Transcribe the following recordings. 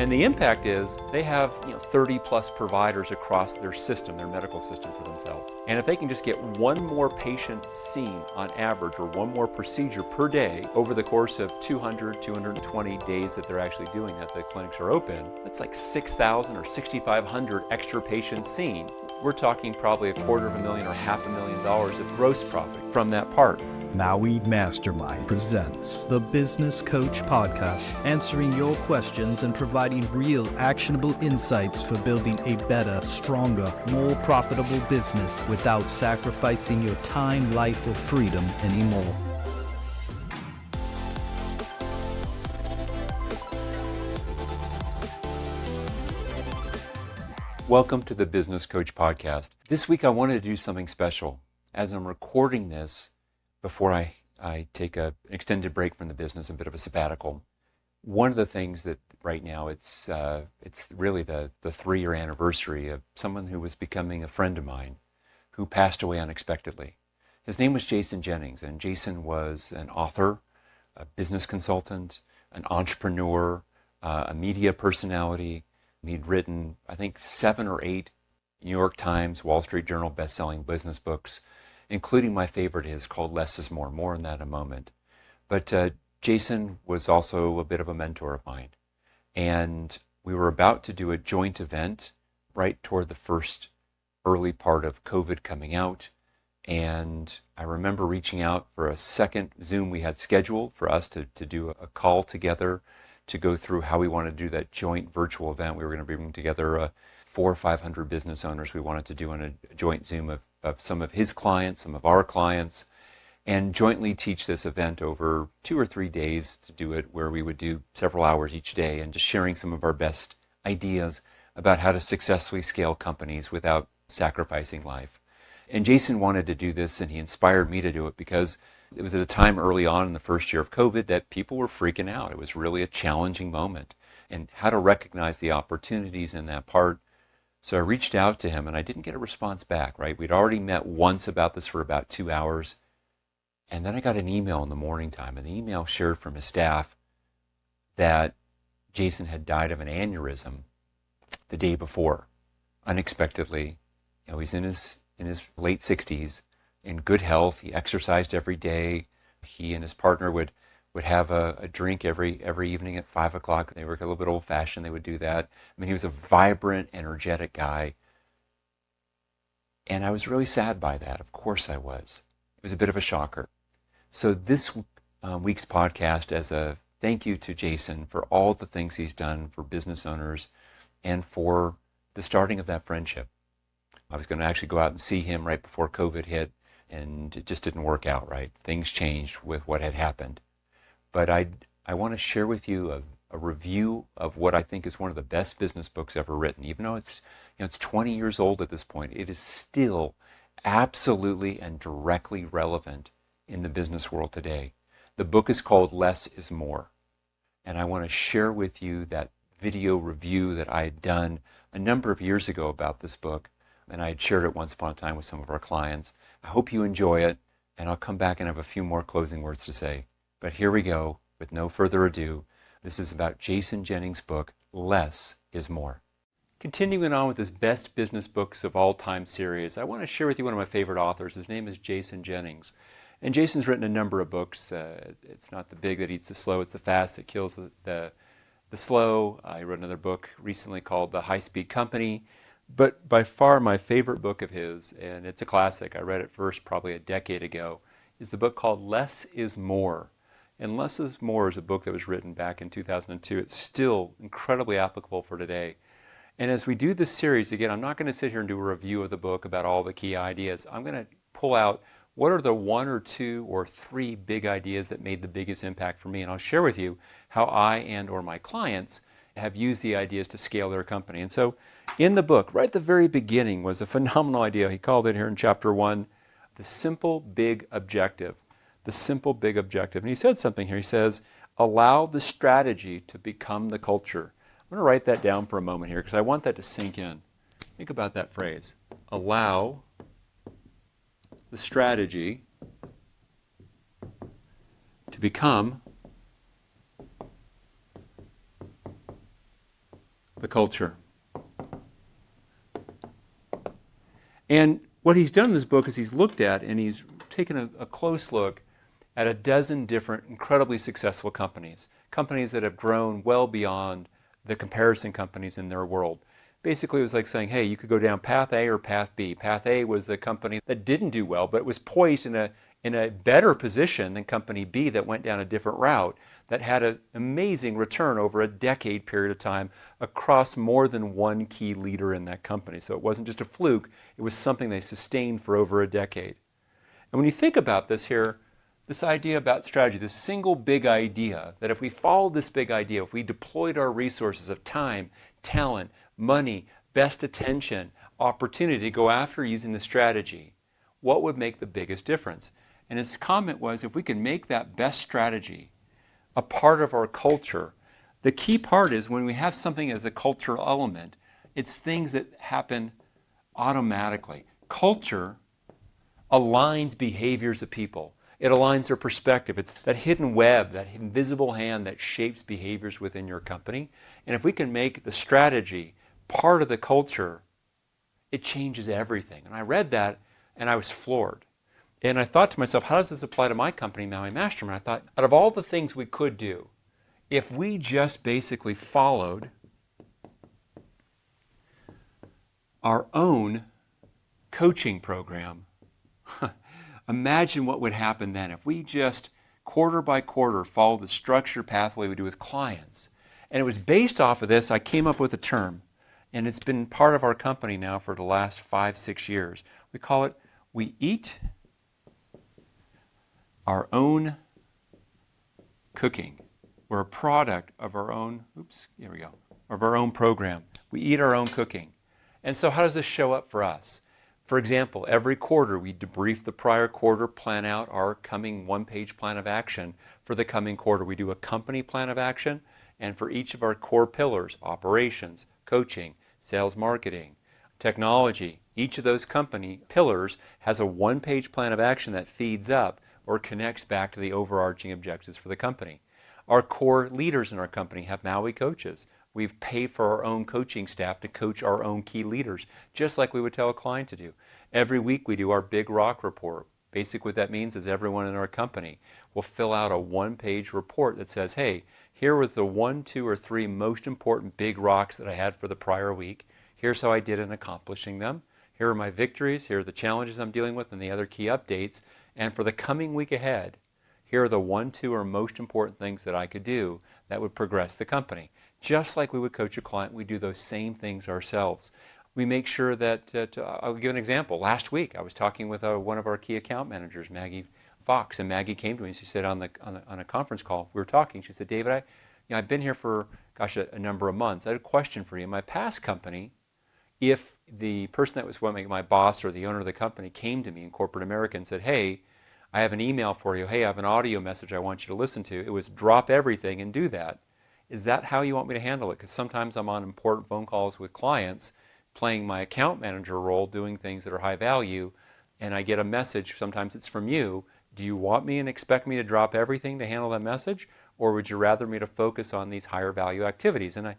And the impact is they have 30 plus providers across their system, their medical system for themselves. And if they can just get one more patient seen on average or one more procedure per day over the course of 200, 220 days that they're actually doing that, the clinics are open, that's like 6,000 or 6,500 extra patients seen. We're talking probably $250,000 or $500,000 of gross profit from that part. Maui Mastermind presents the Business Coach Podcast, answering your questions and providing real actionable insights for building a better, stronger, more profitable business without sacrificing your time, life, or freedom anymore. Welcome to the Business Coach Podcast. This week I wanted to do something special. As I'm recording this, before I take an extended break from the business, a bit of a sabbatical, one of the things that right now it's really the 3-year anniversary of someone who was becoming a friend of mine who passed away unexpectedly. His name was Jason Jennings, and Jason was an author, a business consultant, an entrepreneur, a media personality. He'd written, I think, 7 or 8 New York Times, Wall Street Journal best-selling business books, including my favorite is called Less is More. More on that in a moment. But Jason was also a bit of a mentor of mine. And we were about to do a joint event right toward the first early part of COVID coming out. And I remember reaching out for a second Zoom we had scheduled for us to do a call together to go through how we wanted to do that joint virtual event. We were going to bring together 400 or 500 business owners we wanted to do on a joint Zoom of some of his clients, some of our clients, and jointly teach this event over 2 or 3 days to do it, where we would do several hours each day and just sharing some of our best ideas about how to successfully scale companies without sacrificing life. And Jason wanted to do this, and he inspired me to do it because it was at a time early on in the first year of COVID that people were freaking out. It was really a challenging moment, and how to recognize the opportunities in that part. So I reached out to him, and I didn't get a response back, right? We'd already met once about this for about 2 hours. And then I got an email in the morning time, and the email shared from his staff that Jason had died of an aneurysm the day before, unexpectedly. He's in his late 60s, in good health. He exercised every day. He and his partner would have a drink every evening at 5 o'clock. They were a little bit old-fashioned. They would do that. I mean, he was a vibrant, energetic guy. And I was really sad by that. Of course I was. It was a bit of a shocker. So this week's podcast, as a thank you to Jason for all the things he's done for business owners and for the starting of that friendship. I was going to actually go out and see him right before COVID hit, and it just didn't work out, right? Things changed with what had happened. But I want to share with you a review of what I think is one of the best business books ever written. Even though it's 20 years old at this point, it is still absolutely and directly relevant in the business world today. The book is called Less is More. And I want to share with you that video review that I had done a number of years ago about this book. And I had shared it once upon a time with some of our clients. I hope you enjoy it, and I'll come back and have a few more closing words to say. But here we go, with no further ado. This is about Jason Jennings' book, Less is More. Continuing on with this Best Business Books of All Time series, I want to share with you one of my favorite authors. His name is Jason Jennings. And Jason's written a number of books. It's not the big that eats the slow, it's the fast that kills the slow. I wrote another book recently called The High Speed Company. But by far my favorite book of his, and it's a classic, I read it first probably a decade ago, is the book called Less is More. And Less is More is a book that was written back in 2002. It's still incredibly applicable for today. And as we do this series, again, I'm not going to sit here and do a review of the book about all the key ideas. I'm going to pull out what are the 1 or 2 or 3 big ideas that made the biggest impact for me. And I'll share with you how I and or my clients have used the ideas to scale their company. And so in the book, right at the very beginning, was a phenomenal idea. He called it here in chapter 1, the simple big objective. The simple big objective. And he said something here. He says, allow the strategy to become the culture. I'm going to write that down for a moment here because I want that to sink in. Think about that phrase. Allow the strategy to become the culture. And what he's done in this book is he's looked at and he's taken a close look at a dozen different incredibly successful companies, companies that have grown well beyond the comparison companies in their world. Basically, it was like saying, hey, you could go down path A or path B. Path A was the company that didn't do well, but was poised in a better position than company B that went down a different route, that had an amazing return over a decade period of time across more than one key leader in that company. So it wasn't just a fluke, it was something they sustained for over a decade. And when you think about this here, this idea about strategy, this single big idea, that if we followed this big idea, if we deployed our resources of time, talent, money, best attention, opportunity to go after using the strategy, what would make the biggest difference? And his comment was, if we can make that best strategy a part of our culture, the key part is when we have something as a cultural element, it's things that happen automatically. Culture aligns behaviors of people. It aligns their perspective. It's that hidden web, that invisible hand that shapes behaviors within your company. And if we can make the strategy part of the culture, it changes everything. And I read that and I was floored. And I thought to myself, how does this apply to my company, Maui Mastermind? I thought, out of all the things we could do, if we just basically followed our own coaching program, imagine what would happen then if we just quarter by quarter followed the structured pathway we do with clients. And it was based off of this, I came up with a term, and it's been part of our company now for the last 5-6 years. We call it, we eat our own cooking. We're a product of our own, of our own program. We eat our own cooking. And so how does this show up for us? For example, every quarter we debrief the prior quarter, plan out our coming one-page plan of action for the coming quarter. We do a company plan of action, and for each of our core pillars, operations, coaching, sales marketing, technology, each of those company pillars has a one-page plan of action that feeds up or connects back to the overarching objectives for the company. Our core leaders in our company have Maui coaches. We've paid for our own coaching staff to coach our own key leaders, just like we would tell a client to do. Every week we do our Big Rock report. Basically what that means is everyone in our company will fill out a one-page report that says, hey, here were the 1, 2, or 3 most important big rocks that I had for the prior week. Here's how I did in accomplishing them. Here are my victories. Here are the challenges I'm dealing with and the other key updates. And for the coming week ahead, here are the 1, 2, or most important things that I could do that would progress the company. Just like we would coach a client, we do those same things ourselves. We make sure that, I'll give an example. Last week, I was talking with one of our key account managers, Maggie Fox, and Maggie came to me and she said on a conference call, we were talking, she said, David, I've been here for, a number of months. I had a question for you. In my past company, if the person that was my boss or the owner of the company came to me in corporate America and said, hey, I have an email for you. Hey, I have an audio message I want you to listen to. It was drop everything and do that. Is that how you want me to handle it? Because sometimes I'm on important phone calls with clients, playing my account manager role, doing things that are high value, and I get a message, sometimes it's from you. Do you want me and expect me to drop everything to handle that message? Or would you rather me to focus on these higher value activities? And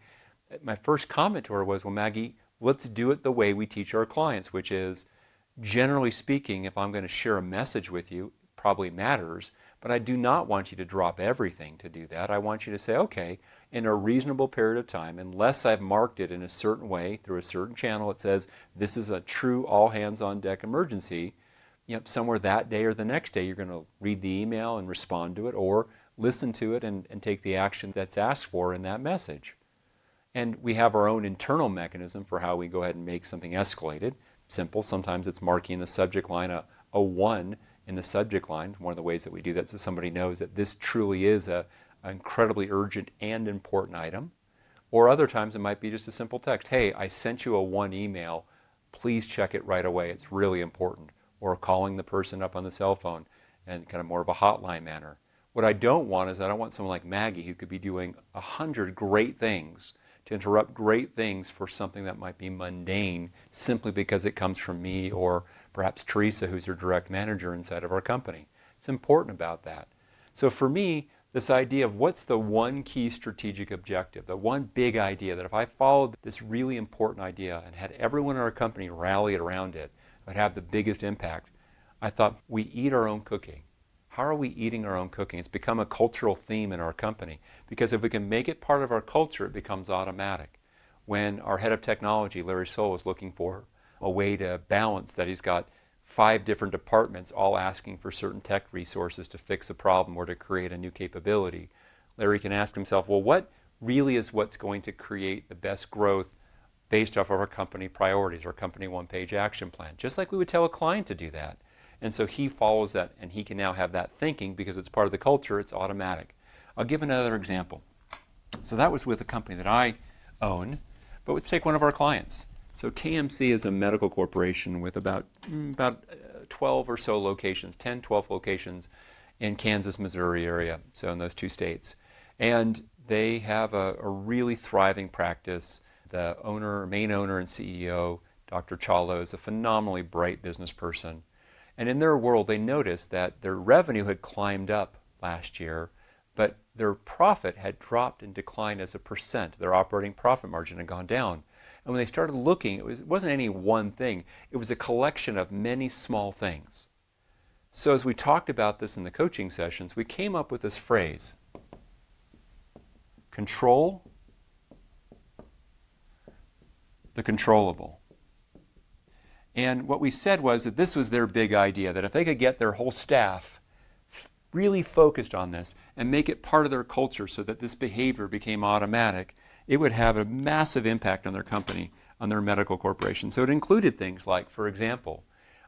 my first comment to her was, well, Maggie, let's do it the way we teach our clients, which is, generally speaking, if I'm going to share a message with you, it probably matters, but I do not want you to drop everything to do that. I want you to say, okay, in a reasonable period of time, unless I've marked it in a certain way through a certain channel, it says this is a true all hands on deck emergency, somewhere that day or the next day you're going to read the email and respond to it or listen to it and take the action that's asked for in that message. And we have our own internal mechanism for how we go ahead and make something escalated. Simple. Sometimes it's marking the subject line a 1 in the subject line. One of the ways that we do that so somebody knows that this truly is an incredibly urgent and important item. Or other times it might be just a simple text. Hey, I sent you a 1 email. Please check it right away. It's really important. Or calling the person up on the cell phone in kind of more of a hotline manner. What I don't want is I don't want someone like Maggie who could be doing 100 great things to interrupt great things for something that might be mundane simply because it comes from me or perhaps Teresa, who's her direct manager inside of our company. It's important about that. So for me, This idea of what's the one key strategic objective, the one big idea that if I followed this really important idea and had everyone in our company rally around it, it would have the biggest impact. I thought, we eat our own cooking. How are we eating our own cooking? It's become a cultural theme in our company, because if we can make it part of our culture, it becomes automatic. When our head of technology, Larry Soul, was looking for a way to balance that, he's got 5 different departments all asking for certain tech resources to fix a problem or to create a new capability. Larry can ask himself, well, what really is what's going to create the best growth based off of our company priorities, our company one-page action plan, just like we would tell a client to do that. And so he follows that, and he can now have that thinking because it's part of the culture, it's automatic. I'll give another example. So that was with a company that I own, but let's take one of our clients. So KMC is a medical corporation with about 12 or so locations, 10, 12 locations in Kansas, Missouri area, so in those 2 states. And they have a really thriving practice. The owner, main owner and CEO, Dr. Chalo, is a phenomenally bright business person. And in their world, they noticed that their revenue had climbed up last year, but their profit had dropped and declined as a percent. Their operating profit margin had gone down. And when they started looking, it wasn't any one thing. It was a collection of many small things. So as we talked about this in the coaching sessions, we came up with this phrase: control the controllable. And what we said was that this was their big idea, that if they could get their whole staff really focused on this and make it part of their culture so that this behavior became automatic, it would have a massive impact on their company, on their medical corporation. So it included things like, for example,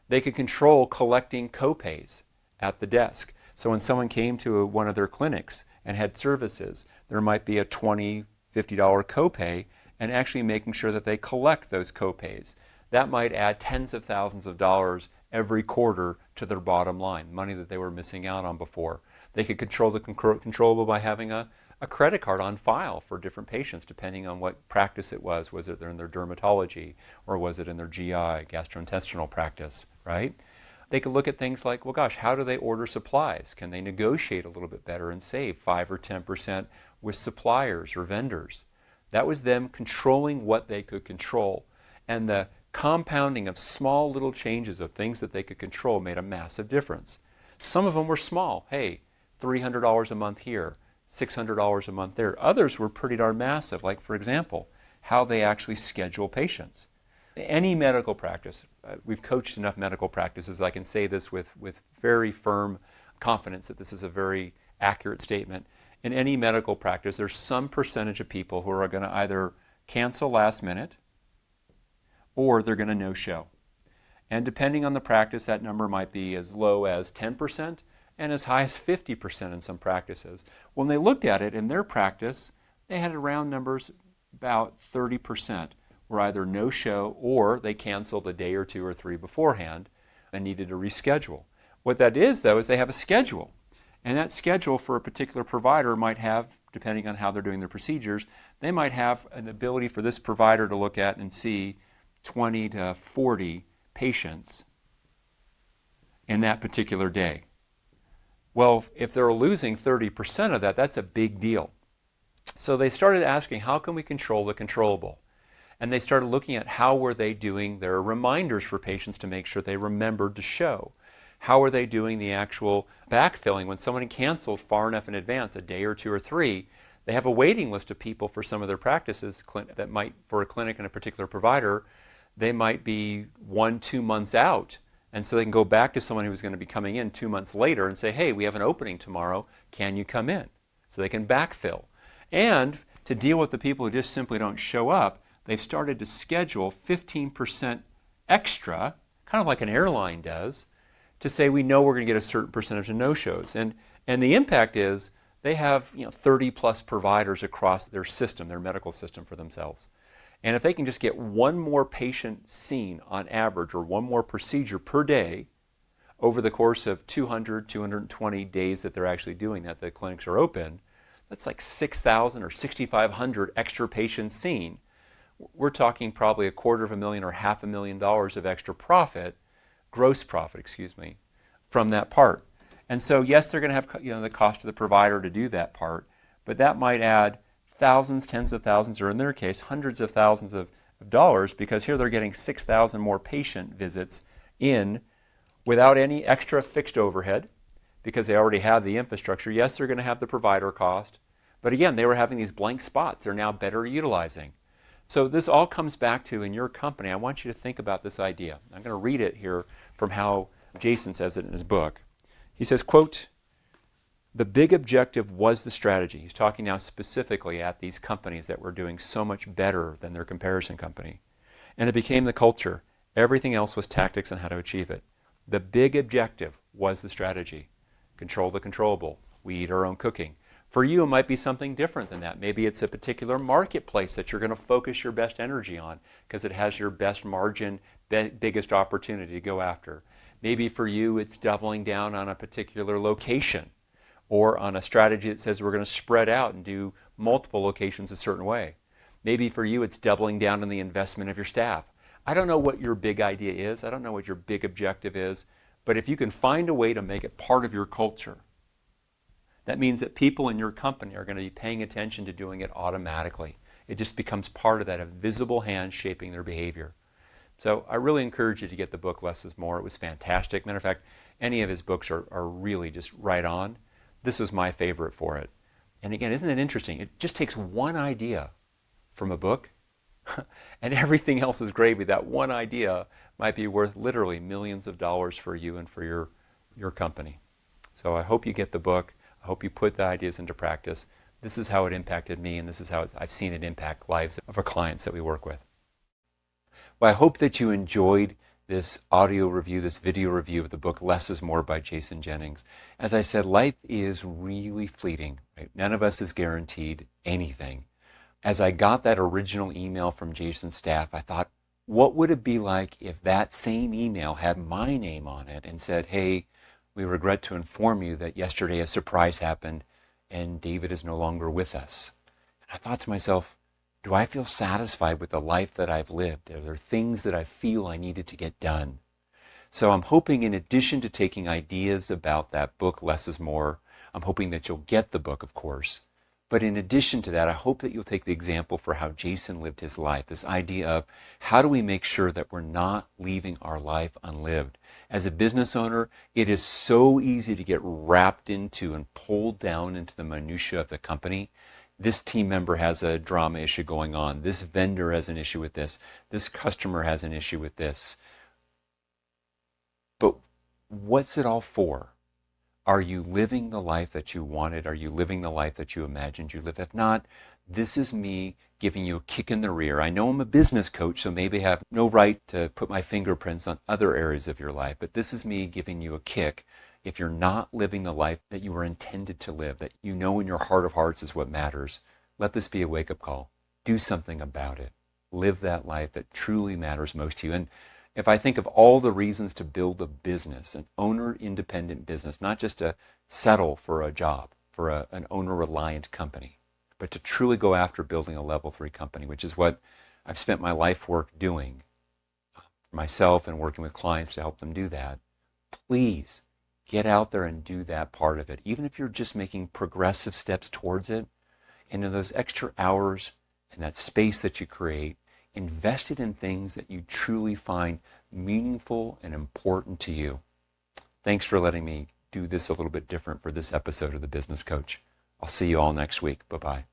they could control collecting copays at the desk. So when someone came to one of their clinics and had services, there might be a $20, $50 copay, and actually making sure that they collect those copays. That might add tens of thousands of dollars every quarter to their bottom line, money that they were missing out on before. They could control the controllable by having a credit card on file for different patients, depending on what practice it was. Was it in their dermatology, or was it in their GI, gastrointestinal practice, right? They could look at things like, well, gosh, how do they order supplies? Can they negotiate a little bit better and save 5 or 10% with suppliers or vendors? That was them controlling what they could control. And the compounding of small little changes of things that they could control made a massive difference. Some of them were small. Hey, $300 a month here, $600 a month there. Others were pretty darn massive, like, for example, how they actually schedule patients. Any medical practice, we've coached enough medical practices, I can say this with very firm confidence that this is a very accurate statement. In any medical practice, there's some percentage of people who are going to either cancel last minute or they're going to no-show. And depending on the practice, that number might be as low as 10% and as high as 50% in some practices. When they looked at it in their practice, they had round numbers about 30% were either no-show or they canceled a day or 2 or 3 beforehand and needed to reschedule. What that is, though, is they have a schedule. And that schedule for a particular provider might have, depending on how they're doing their procedures, they might have an ability for this provider to look at and see 20 to 40 patients in that particular day. Well, if they're losing 30% of that, that's a big deal. So they started asking, how can we control the controllable? And they started looking at how were they doing their reminders for patients to make sure they remembered to show. How are they doing the actual backfilling when someone canceled far enough in advance, a day or 2 or 3? They have a waiting list of people for some of their practices that might, for a clinic and a particular provider, they might be 1-2 months out. And so they can go back to someone who's going to be coming in 2 months later and say, hey, we have an opening tomorrow, can you come in? So they can backfill. And to deal with the people who just simply don't show up, they've started to schedule 15% extra, kind of like an airline does, to say we know we're going to get a certain percentage of no-shows. And the impact is they have 30 plus providers across their system, their medical system for themselves. And if they can just get one more patient seen on average, or one more procedure per day over the course of 200, 220 days that they're actually doing that, the clinics are open, that's like 6,000 or 6,500 extra patients seen. We're talking probably $250,000 or $500,000 of extra profit, gross profit, from that part. And so, yes, they're going to have the cost of the provider to do that part, but that might add thousands, tens of thousands, or in their case, hundreds of thousands of dollars, because here they're getting 6,000 more patient visits in without any extra fixed overhead because they already have the infrastructure. Yes, they're going to have the provider cost, but again, they were having these blank spots they're now better utilizing. So this all comes back to, in your company, I want you to think about this idea. I'm going to read it here from how Jason says it in his book. He says, quote, "The big objective was the strategy." He's talking now specifically at these companies that were doing so much better than their comparison company. "And it became the culture. Everything else was tactics and how to achieve it. The big objective was the strategy. Control the controllable. We eat our own cooking." For you, it might be something different than that. Maybe it's a particular marketplace that you're going to focus your best energy on because it has your best margin, biggest opportunity to go after. Maybe for you, it's doubling down on a particular location or on a strategy that says we're going to spread out and do multiple locations a certain way. Maybe for you, it's doubling down on the investment of your staff. I don't know what your big idea is. I don't know what your big objective is. But if you can find a way to make it part of your culture, that means that people in your company are going to be paying attention to doing it automatically. It just becomes part of that invisible hand shaping their behavior. So I really encourage you to get the book Less is More. It was fantastic. Matter of fact, any of his books are really just right on. This was my favorite for it. And again, isn't it interesting? It just takes one idea from a book and everything else is gravy. That one idea might be worth literally millions of dollars for you and for your company. So I hope you get the book. I hope you put the ideas into practice. This is how it impacted me, and this is how I've seen it impact lives of our clients that we work with. Well, I hope that you enjoyed this audio review, this video review of the book Less is More by Jason Jennings. As I said, life is really fleeting. Right? None of us is guaranteed anything. As I got that original email from Jason's staff, I thought, what would it be like if that same email had my name on it and said, "Hey, we regret to inform you that yesterday a surprise happened and David is no longer with us." And I thought to myself, do I feel satisfied with the life that I've lived? Are there things that I feel I needed to get done? So I'm hoping, in addition to taking ideas about that book, Less is More, I'm hoping that you'll get the book, of course. But in addition to that, I hope that you'll take the example for how Jason lived his life, this idea of how do we make sure that we're not leaving our life unlived. As a business owner, it is so easy to get wrapped into and pulled down into the minutia of the company. This team member has a drama issue going on. This vendor has an issue with this. This customer has an issue with this. But what's it all for? Are you living the life that you wanted? Are you living the life that you imagined you live? If not, this is me giving you a kick in the rear. I know I'm a business coach, so maybe I have no right to put my fingerprints on other areas of your life, but this is me giving you a kick if you're not living the life that you were intended to live, that you know in your heart of hearts is what matters. Let this be a wake-up call. Do something about it. Live that life that truly matters most to you. And if I think of all the reasons to build a business, an owner-independent business, not just to settle for a job, for an owner-reliant company, but to truly go after building a level 3 company, which is what I've spent my life work doing for myself and working with clients to help them do that. Please get out there and do that part of it, even if you're just making progressive steps towards it. And in those extra hours and that space that you create, invest it in things that you truly find meaningful and important to you. Thanks for letting me do this a little bit different for this episode of The Business Coach. I'll see you all next week. Bye-bye.